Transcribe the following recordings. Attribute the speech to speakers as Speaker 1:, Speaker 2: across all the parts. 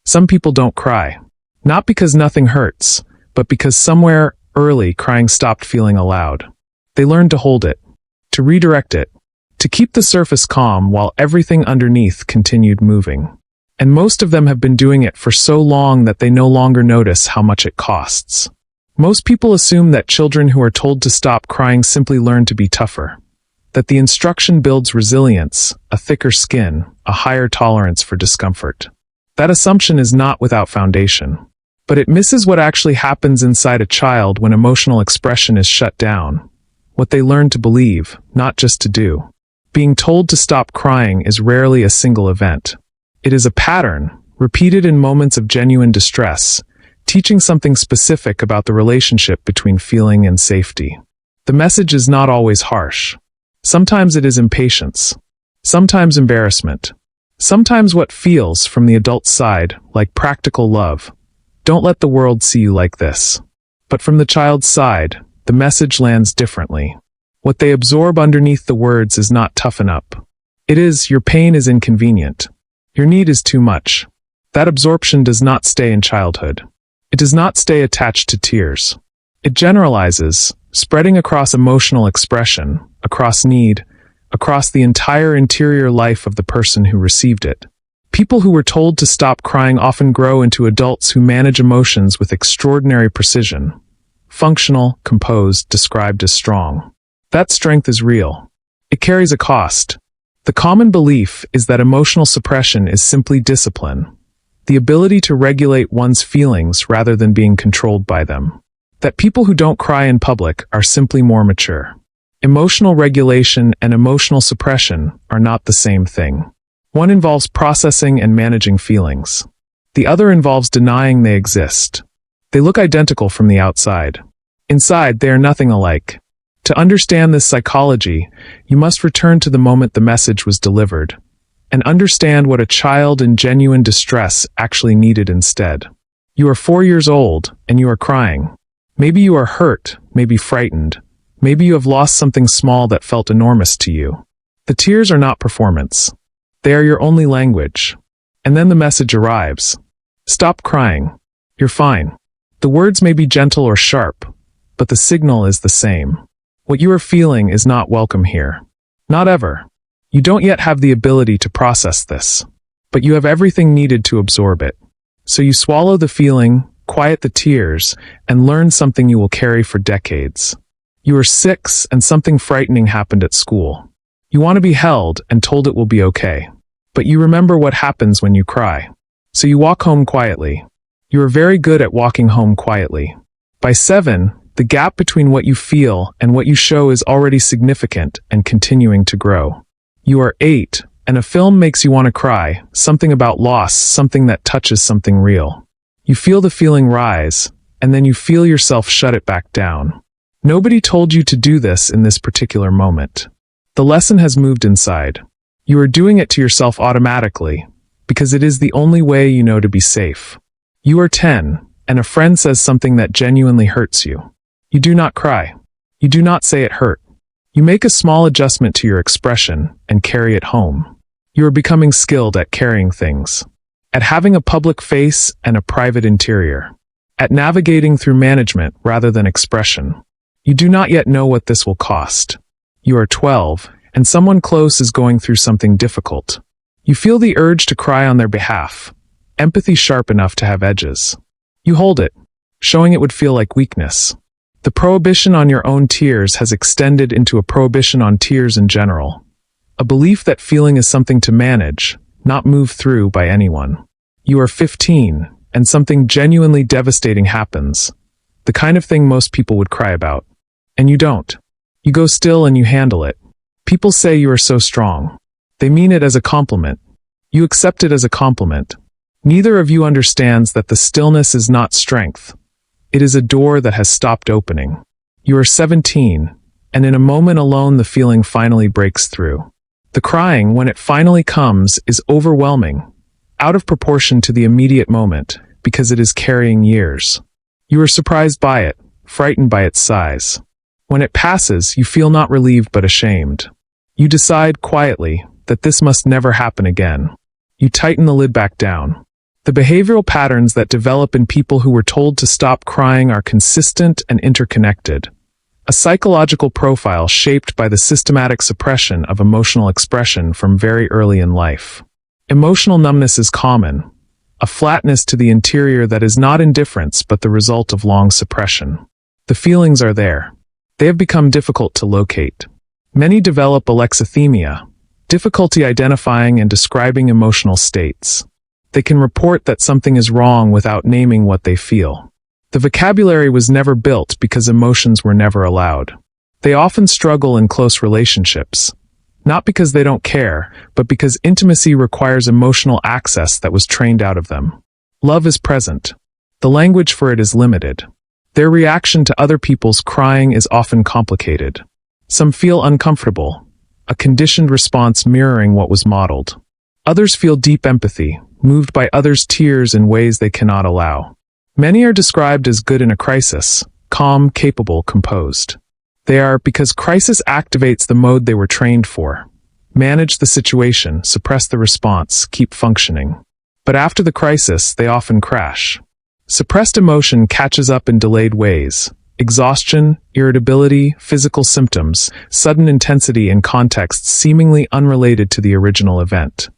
Speaker 1: Some people don't cry. Not because nothing hurts, but because somewhere early crying stopped feeling allowed. They learned to hold it, to redirect it, to keep the surface calm while everything underneath continued moving. And most of them have been doing it for so long that they no longer notice how much it costs. Most people assume that children who are told to stop crying simply learn to be tougher, that the instruction builds resilience, a thicker skin, a higher tolerance for discomfort. That assumption is not without foundation, but it misses what actually happens inside a child when emotional expression is shut down, what they learn to believe, not just to do. Being told to stop crying is rarely a single event. It is a pattern, repeated in moments of genuine distress, teaching something specific about the relationship between feeling and safety. The message is not always harsh. Sometimes it is impatience, sometimes embarrassment, sometimes what feels from the adult's side like practical love. Don't let the world see you like this. But from the child's side, the message lands differently. What they absorb underneath the words is not toughen up. It is, your pain is inconvenient. Your need is too much. That absorption does not stay in childhood. It does not stay attached to tears. It generalizes, spreading across emotional expression, across need, across the entire interior life of the person who received it. People who were told to stop crying often grow into adults who manage emotions with extraordinary precision. Functional, composed, described as strong. That strength is real. It carries a cost. The common belief is that emotional suppression is simply discipline, the ability to regulate one's feelings rather than being controlled by them. That people who don't cry in public are simply more mature. Emotional regulation and emotional suppression are not the same thing. One involves processing and managing feelings. The other involves denying they exist. They look identical from the outside. Inside, they are nothing alike. To understand this psychology, you must return to the moment the message was delivered, and understand what a child in genuine distress actually needed instead. You are 4 years old, and you are crying. Maybe you are hurt, maybe frightened. Maybe you have lost something small that felt enormous to you. The tears are not performance. They are your only language. And then the message arrives. Stop crying. You're fine. The words may be gentle or sharp, but the signal is the same. What you are feeling is not welcome here. Not ever. You don't yet have the ability to process this, but you have everything needed to absorb it. So you swallow the feeling, quiet the tears, and learn something you will carry for decades. You are 6 and something frightening happened at school. You want to be held and told it will be okay. But you remember what happens when you cry. So you walk home quietly. You are very good at walking home quietly. By 7, the gap between what you feel and what you show is already significant and continuing to grow. You are 8, and a film makes you want to cry, something about loss, something that touches something real. You feel the feeling rise, and then you feel yourself shut it back down. Nobody told you to do this in this particular moment. The lesson has moved inside. You are doing it to yourself automatically, because it is the only way you know to be safe. You are 10, and a friend says something that genuinely hurts you. You do not cry. You do not say it hurt. You make a small adjustment to your expression and carry it home. You are becoming skilled at carrying things, at having a public face and a private interior, at navigating through management rather than expression. You do not yet know what this will cost. You are 12, and someone close is going through something difficult. You feel the urge to cry on their behalf, empathy sharp enough to have edges. You hold it, showing it would feel like weakness. The prohibition on your own tears has extended into a prohibition on tears in general. A belief that feeling is something to manage, not move through by anyone. You are 15, and something genuinely devastating happens. The kind of thing most people would cry about. And you don't. You go still and you handle it. People say you are so strong. They mean it as a compliment. You accept it as a compliment. Neither of you understands that the stillness is not strength. It is a door that has stopped opening. You are 17, and in a moment alone the feeling finally breaks through. The crying, when it finally comes, is overwhelming, out of proportion to the immediate moment, because it is carrying years. You are surprised by it, frightened by its size. When it passes, you feel not relieved but ashamed. You decide quietly that this must never happen again. You tighten the lid back down. The behavioral patterns that develop in people who were told to stop crying are consistent and interconnected. A psychological profile shaped by the systematic suppression of emotional expression from very early in life. Emotional numbness is common, a flatness to the interior that is not indifference but the result of long suppression. The feelings are there. They have become difficult to locate. Many develop alexithymia, difficulty identifying and describing emotional states. They can report that something is wrong without naming what they feel. The vocabulary was never built because emotions were never allowed. They often struggle in close relationships, not because they don't care, but because intimacy requires emotional access that was trained out of them. Love is present. The language for it is limited. Their reaction to other people's crying is often complicated. Some feel uncomfortable, a conditioned response mirroring what was modeled. Others feel deep empathy, moved by others' tears in ways they cannot allow. Many are described as good in a crisis, calm, capable, composed. They are because crisis activates the mode they were trained for. Manage the situation, suppress the response, keep functioning. But after the crisis, they often crash. Suppressed emotion catches up in delayed ways. Exhaustion, irritability, physical symptoms, sudden intensity in contexts seemingly unrelated to the original event.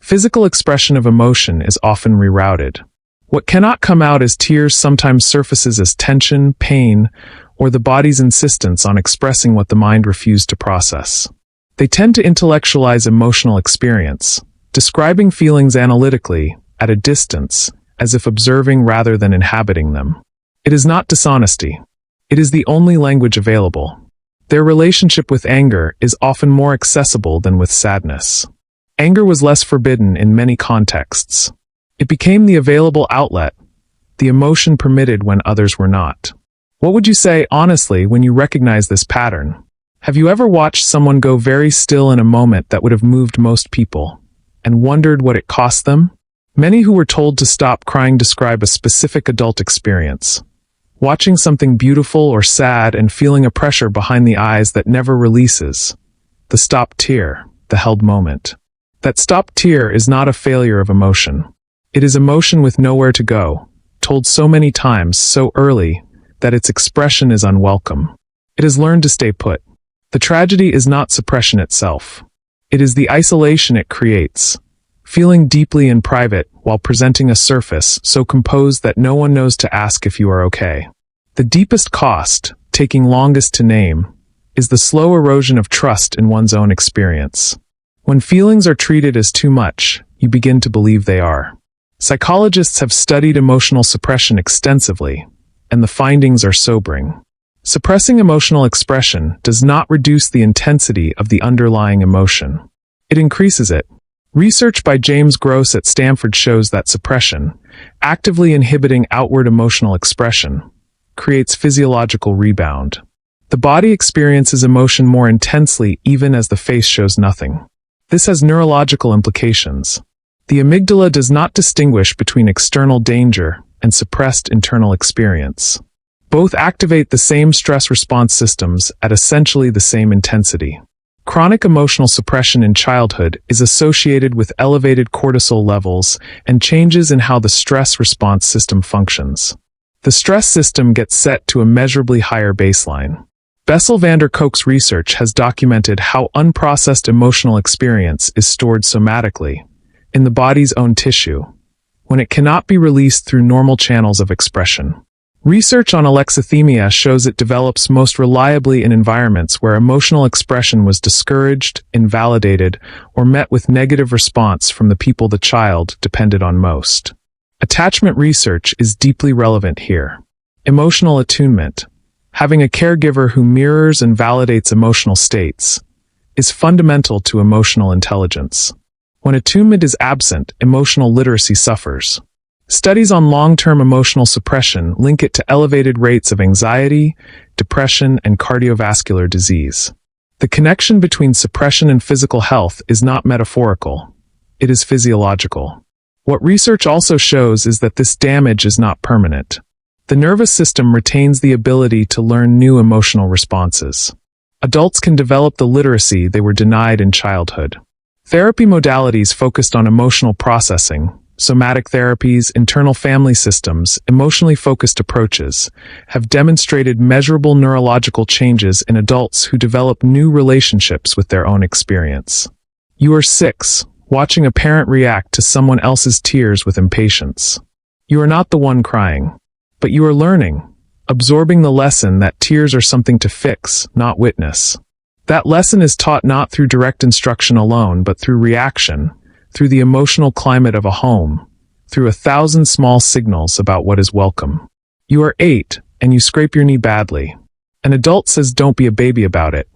Speaker 1: Physical expression of emotion is often rerouted. What cannot come out as tears sometimes surfaces as tension, pain, or the body's insistence on expressing what the mind refused to process. They tend to intellectualize emotional experience, describing feelings analytically, at a distance, as if observing rather than inhabiting them. It is not dishonesty. It is the only language available. Their relationship with anger is often more accessible than with sadness. Anger was less forbidden in many contexts. It became the available outlet, the emotion permitted when others were not. What would you say, honestly, when you recognize this pattern? Have you ever watched someone go very still in a moment that would have moved most people, and wondered what it cost them? Many who were told to stop crying describe a specific adult experience. Watching something beautiful or sad and feeling a pressure behind the eyes that never releases. The stopped tear, the held moment. That stopped tear is not a failure of emotion. It is emotion with nowhere to go, told so many times, so early, that its expression is unwelcome. It has learned to stay put. The tragedy is not suppression itself. It is the isolation it creates. Feeling deeply in private while presenting a surface so composed that no one knows to ask if you are okay. The deepest cost, taking longest to name, is the slow erosion of trust in one's own experience. When feelings are treated as too much, you begin to believe they are. Psychologists have studied emotional suppression extensively, and the findings are sobering. Suppressing emotional expression does not reduce the intensity of the underlying emotion. It increases it. Research by James Gross at Stanford shows that suppression, actively inhibiting outward emotional expression, creates physiological rebound. The body experiences emotion more intensely even as the face shows nothing. This has neurological implications. The amygdala does not distinguish between external danger and suppressed internal experience. Both activate the same stress response systems at essentially the same intensity. Chronic emotional suppression in childhood is associated with elevated cortisol levels and changes in how the stress response system functions. The stress system gets set to a measurably higher baseline. Bessel van der Kolk's research has documented how unprocessed emotional experience is stored somatically, in the body's own tissue, when it cannot be released through normal channels of expression. Research on alexithymia shows it develops most reliably in environments where emotional expression was discouraged, invalidated, or met with negative response from the people the child depended on most. Attachment research is deeply relevant here. Emotional attunement, having a caregiver who mirrors and validates emotional states, is fundamental to emotional intelligence. When attunement is absent, emotional literacy suffers. Studies on long-term emotional suppression link it to elevated rates of anxiety, depression, and cardiovascular disease. The connection between suppression and physical health is not metaphorical. It is physiological. What research also shows is that this damage is not permanent. The nervous system retains the ability to learn new emotional responses. Adults can develop the literacy they were denied in childhood. Therapy modalities focused on emotional processing, somatic therapies, internal family systems, emotionally focused approaches, have demonstrated measurable neurological changes in adults who develop new relationships with their own experience. You are 6, watching a parent react to someone else's tears with impatience. You are not the one crying, but you are learning, absorbing the lesson that tears are something to fix, not witness. That lesson is taught not through direct instruction alone, but through reaction, through the emotional climate of a home, through 1,000 small signals about what is welcome. You are 8, and you scrape your knee badly. An adult says don't be a baby about it.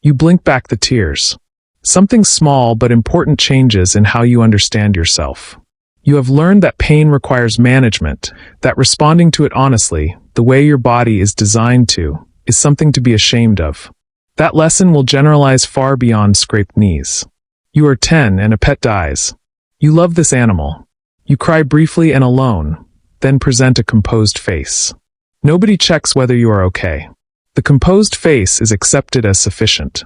Speaker 1: You blink back the tears. Something small but important changes in how you understand yourself. You have learned that pain requires management, that responding to it honestly, the way your body is designed to, is something to be ashamed of. That lesson will generalize far beyond scraped knees. You are 10 and a pet dies. You love this animal. You cry briefly and alone, then present a composed face. Nobody checks whether you are okay. The composed face is accepted as sufficient.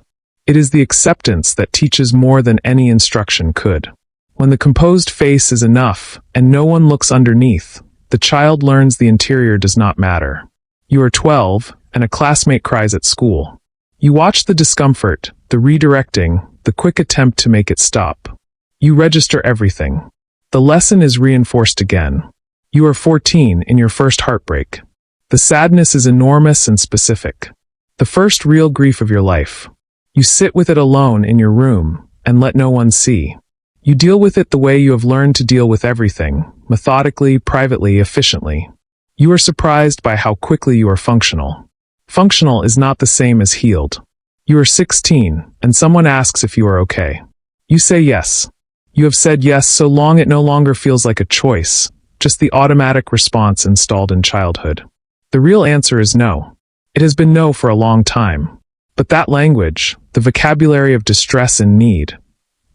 Speaker 1: It is the acceptance that teaches more than any instruction could. When the composed face is enough, and no one looks underneath, the child learns the interior does not matter. You are 12, and a classmate cries at school. You watch the discomfort, the redirecting, the quick attempt to make it stop. You register everything. The lesson is reinforced again. You are 14 in your first heartbreak. The sadness is enormous and specific. The first real grief of your life. You sit with it alone in your room, and let no one see. You deal with it the way you have learned to deal with everything, methodically, privately, efficiently. You are surprised by how quickly you are functional. Functional is not the same as healed. You are 16, and someone asks if you are okay. You say yes. You have said yes so long it no longer feels like a choice, just the automatic response installed in childhood. The real answer is no. It has been no for a long time. But that language, the vocabulary of distress and need,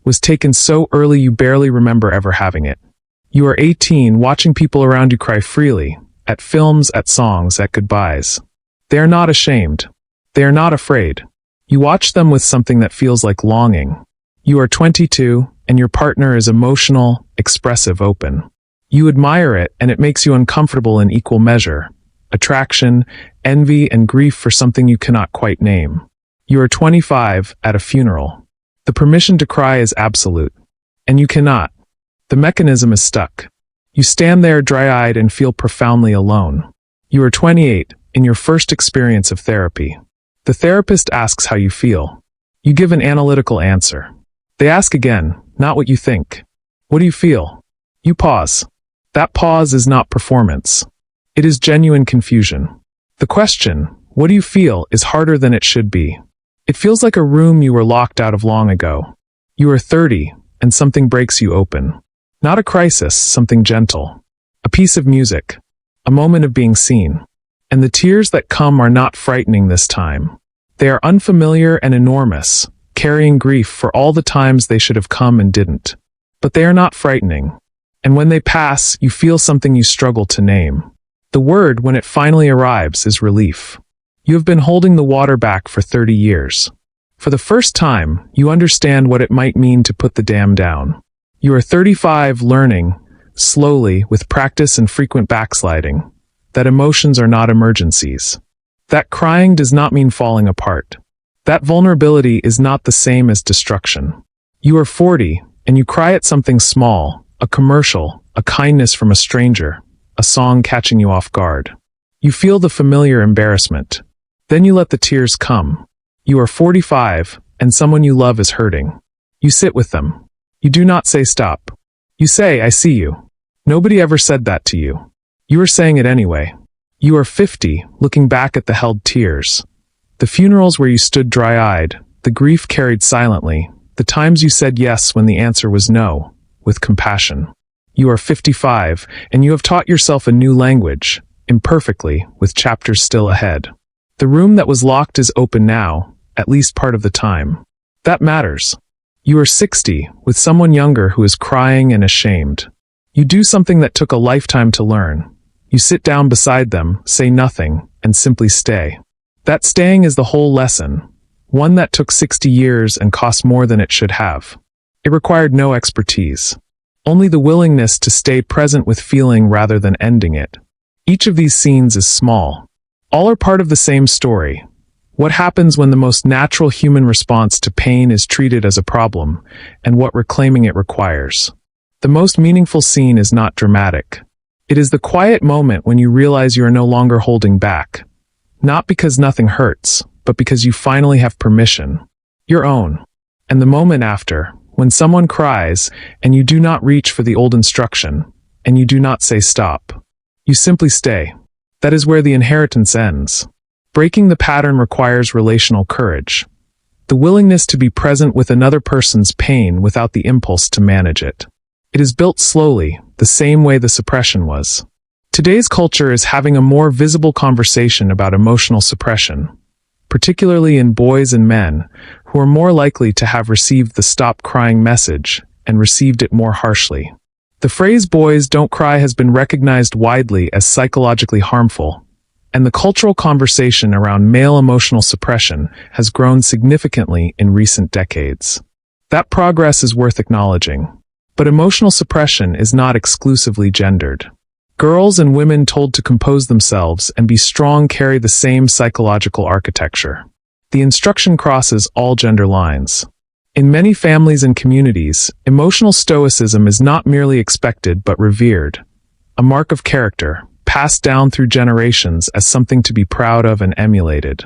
Speaker 1: was taken so early you barely remember ever having it. You are 18, watching people around you cry freely, at films, at songs, at goodbyes. They are not ashamed. They are not afraid. You watch them with something that feels like longing. You are 22, and your partner is emotional, expressive, open. You admire it, and it makes you uncomfortable in equal measure. Attraction, envy, and grief for something you cannot quite name. You are 25, at a funeral. The permission to cry is absolute. And you cannot. The mechanism is stuck. You stand there dry-eyed and feel profoundly alone. You are 28, in your first experience of therapy. The therapist asks how you feel. You give an analytical answer. They ask again, not what you think. What do you feel? You pause. That pause is not performance. It is genuine confusion. The question, what do you feel, is harder than it should be. It feels like a room you were locked out of long ago. You are 30, and something breaks you open. Not a crisis, something gentle. A piece of music. A moment of being seen. And the tears that come are not frightening this time. They are unfamiliar and enormous, carrying grief for all the times they should have come and didn't. But they are not frightening. And when they pass, you feel something you struggle to name. The word, when it finally arrives, is relief. You have been holding the water back for 30 years. For the first time, you understand what it might mean to put the dam down. You are 35, learning, slowly, with practice and frequent backsliding, that emotions are not emergencies. That crying does not mean falling apart. That vulnerability is not the same as destruction. You are 40, and you cry at something small, a commercial, a kindness from a stranger, a song catching you off guard. You feel the familiar embarrassment. Then you let the tears come. You are 45, and someone you love is hurting. You sit with them. You do not say stop. You say, I see you. Nobody ever said that to you. You are saying it anyway. You are 50, looking back at the held tears. The funerals where you stood dry-eyed, the grief carried silently, the times you said yes when the answer was no, with compassion. You are 55, and you have taught yourself a new language, imperfectly, with chapters still ahead. The room that was locked is open now, at least part of the time. That matters. You are 60, with someone younger who is crying and ashamed. You do something that took a lifetime to learn. You sit down beside them, say nothing, and simply stay. That staying is the whole lesson, one that took 60 years and cost more than it should have. It required no expertise. only the willingness to stay present with feeling rather than ending it. Each of these scenes is small. All are part of the same story. What happens when the most natural human response to pain is treated as a problem, and what reclaiming it requires. The most meaningful scene is not dramatic. It is the quiet moment when you realize you are no longer holding back. Not because nothing hurts, but because you finally have permission. Your own. And the moment after, when someone cries, and you do not reach for the old instruction, and you do not say stop. You simply stay. That is where the inheritance ends. Breaking the pattern requires relational courage. The willingness to be present with another person's pain without the impulse to manage it. It is built slowly, the same way the suppression was. Today's culture is having a more visible conversation about emotional suppression, particularly in boys and men, who are more likely to have received the stop crying message and received it more harshly. The phrase "boys don't cry" has been recognized widely as psychologically harmful, and the cultural conversation around male emotional suppression has grown significantly in recent decades. That progress is worth acknowledging. But emotional suppression is not exclusively gendered. Girls and women told to compose themselves and be strong carry the same psychological architecture. The instruction crosses all gender lines. In many families and communities, emotional stoicism is not merely expected but revered, a mark of character, passed down through generations as something to be proud of and emulated.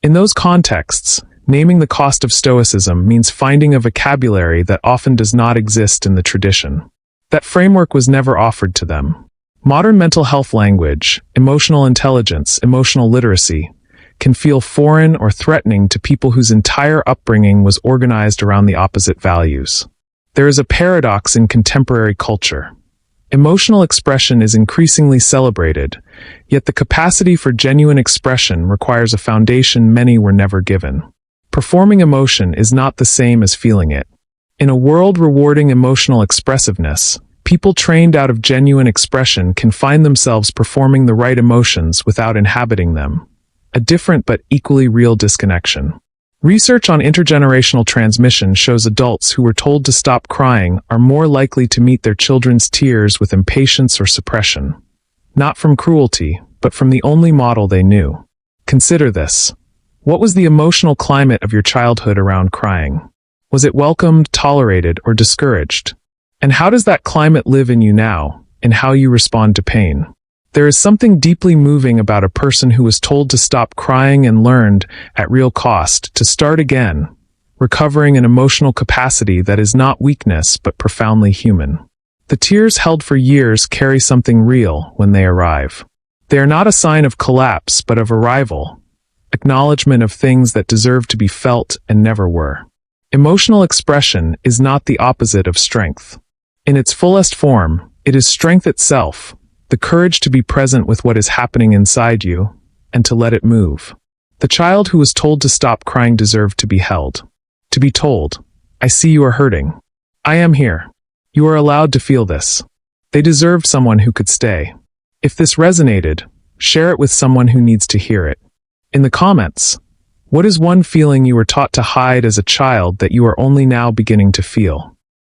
Speaker 1: In those contexts, naming the cost of stoicism means finding a vocabulary that often does not exist in the tradition. That framework was never offered to them. Modern mental health language, emotional intelligence, emotional literacy, can feel foreign or threatening to people whose entire upbringing was organized around the opposite values. There is a paradox in contemporary culture. Emotional expression is increasingly celebrated, yet the capacity for genuine expression requires a foundation many were never given. Performing emotion is not the same as feeling it. In a world rewarding emotional expressiveness, people trained out of genuine expression can find themselves performing the right emotions without inhabiting them. A different but equally real disconnection. Research on intergenerational transmission shows adults who were told to stop crying are more likely to meet their children's tears with impatience or suppression. Not from cruelty, but from the only model they knew. Consider this. What was the emotional climate of your childhood around crying? Was it welcomed, tolerated, or discouraged? And how does that climate live in you now, in how you respond to pain? There is something deeply moving about a person who was told to stop crying and learned, at real cost, to start again, recovering an emotional capacity that is not weakness but profoundly human. The tears held for years carry something real when they arrive. They are not a sign of collapse but of arrival. Acknowledgement of things that deserve to be felt and never were. Emotional expression is not the opposite of strength. In its fullest form, it is strength itself, the courage to be present with what is happening inside you, and to let it move. The child who was told to stop crying deserved to be held. To be told, "I see you are hurting. I am here. You are allowed to feel this." They deserved someone who could stay. If this resonated, share it with someone who needs to hear it. In the comments, what is one feeling you were taught to hide as a child that you are only now beginning to feel?